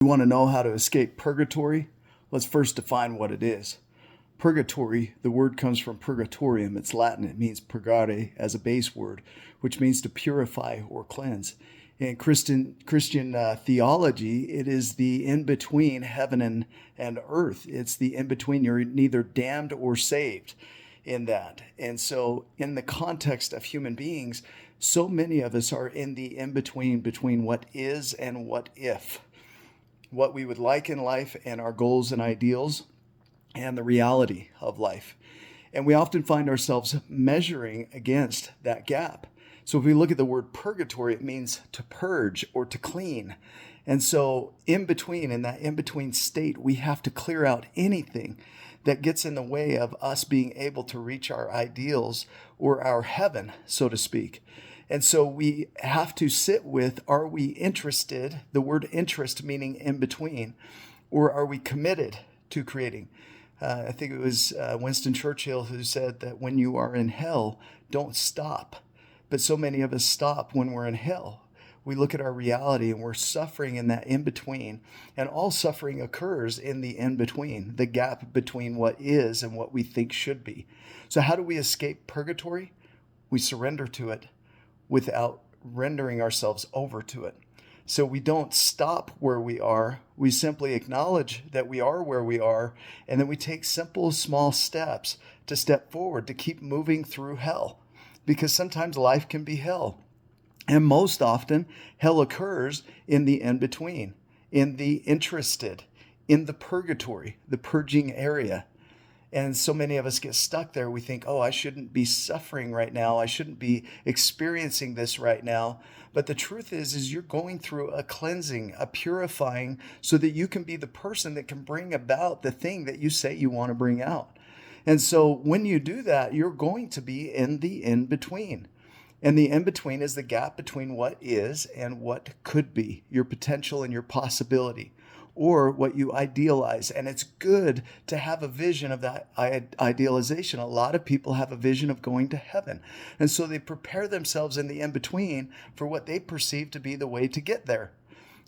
You want to know how to escape purgatory? Let's first define what it is. Purgatory, the word comes from purgatorium. It's Latin. It means purgare as a base word, which means to purify or cleanse. In Christian theology, it is the in-between heaven and earth. It's the in-between. You're neither damned or saved in that. And so in the context of human beings, so many of us are in the in-between between what is and what if. What we would like in life and our goals and ideals and the reality of life. And we often find ourselves measuring against that gap. So if we look at the word purgatory, it means to purge or to clean. And so in that in-between state, we have to clear out anything that gets in the way of us being able to reach our ideals or our heaven, so to speak. And so we have to sit with, are we interested, the word interest meaning in between, or are we committed to creating? I think it was Winston Churchill who said that when you are in hell, don't stop. But so many of us stop when we're in hell. We look at our reality and we're suffering in that in-between. And all suffering occurs in the in-between, the gap between what is and what we think should be. So how do we escape purgatory? We surrender to it without rendering ourselves over to it. So we don't stop where we are. We simply acknowledge that we are where we are, and then we take simple, small steps to step forward, to keep moving through hell. Because sometimes life can be hell. And most often, hell occurs in the in-between, in the interested, in the purgatory, the purging area. And so many of us get stuck there. We think, oh, I shouldn't be suffering right now. I shouldn't be experiencing this right now. But the truth is you're going through a cleansing, a purifying, so that you can be the person that can bring about the thing that you say you want to bring out. And so when you do that, you're going to be in the in-between. And the in-between is the gap between what is and what could be, your potential and your possibility, or what you idealize. And it's good to have a vision of that idealization. A lot of people have a vision of going to heaven. And so they prepare themselves in the in-between for what they perceive to be the way to get there.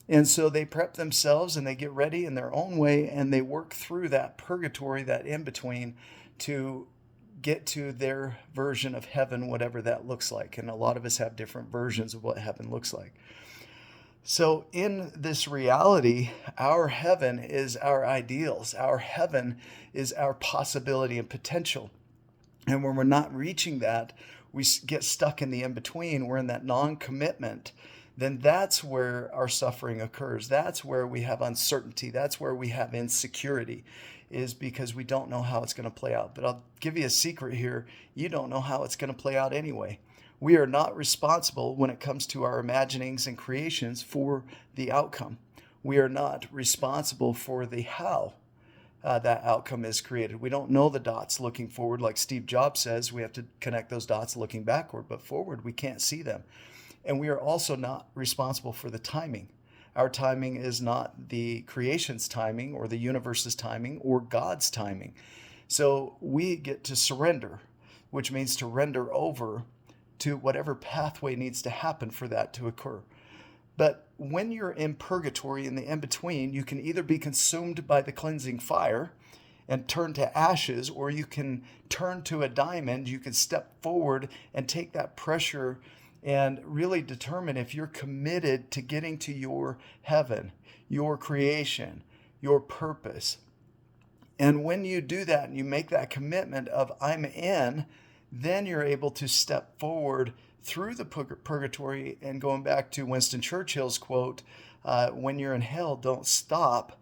And so they prep themselves and they get ready in their own way and they work through that purgatory, that in-between, to get to their version of heaven, whatever that looks like. And a lot of us have different versions of what heaven looks like. So in this reality, our heaven is our ideals. Our heaven is our possibility and potential. And when we're not reaching that, we get stuck in the in-between. We're in that non-commitment. Then that's where our suffering occurs. That's where we have uncertainty. That's where we have insecurity, is because we don't know how it's going to play out. But I'll give you a secret here. You don't know how it's going to play out anyway. We are not responsible when it comes to our imaginings and creations for the outcome. We are not responsible for the how that outcome is created. We don't know the dots looking forward. Like Steve Jobs says, we have to connect those dots looking backward, but forward, we can't see them. And we are also not responsible for the timing. Our timing is not the creation's timing or the universe's timing or God's timing. So we get to surrender, which means to render over to whatever pathway needs to happen for that to occur. But when you're in purgatory, in the in-between, you can either be consumed by the cleansing fire and turn to ashes, or you can turn to a diamond. You can step forward and take that pressure and really determine if you're committed to getting to your heaven, your creation, your purpose. And when you do that and you make that commitment of I'm in, then you're able to step forward through the purgatory. And going back to Winston Churchill's quote, when you're in hell, don't stop,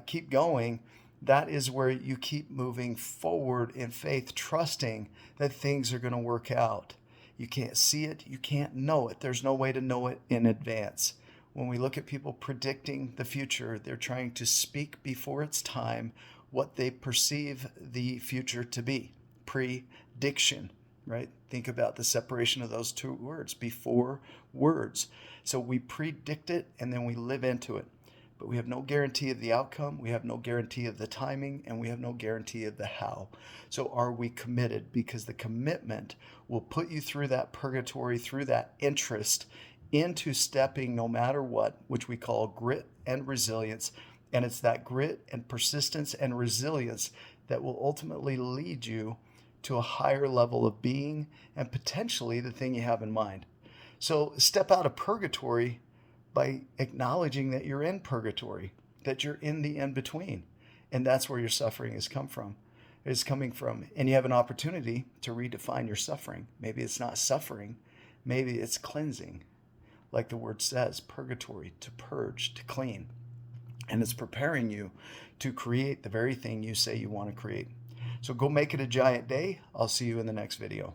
keep going. That is where you keep moving forward in faith, trusting that things are going to work out. You can't see it. You can't know it. There's no way to know it in advance. When we look at people predicting the future, they're trying to speak before it's time what they perceive the future to be. Prediction, right? Think about the separation of those two words, before words. So we predict it and then we live into it. But we have no guarantee of the outcome, we have no guarantee of the timing, and we have no guarantee of the how. So are we committed? Because the commitment will put you through that purgatory, through that interest, into stepping no matter what, which we call grit and resilience. And it's that grit and persistence and resilience that will ultimately lead you to a higher level of being and potentially the thing you have in mind. So step out of purgatory by acknowledging that you're in purgatory, that you're in the in between. And that's where your suffering has come from. It's coming from. And you have an opportunity to redefine your suffering. Maybe it's not suffering, maybe it's cleansing. Like the word says, purgatory, to purge, to clean. And it's preparing you to create the very thing you say you want to create. So go make it a giant day. I'll see you in the next video.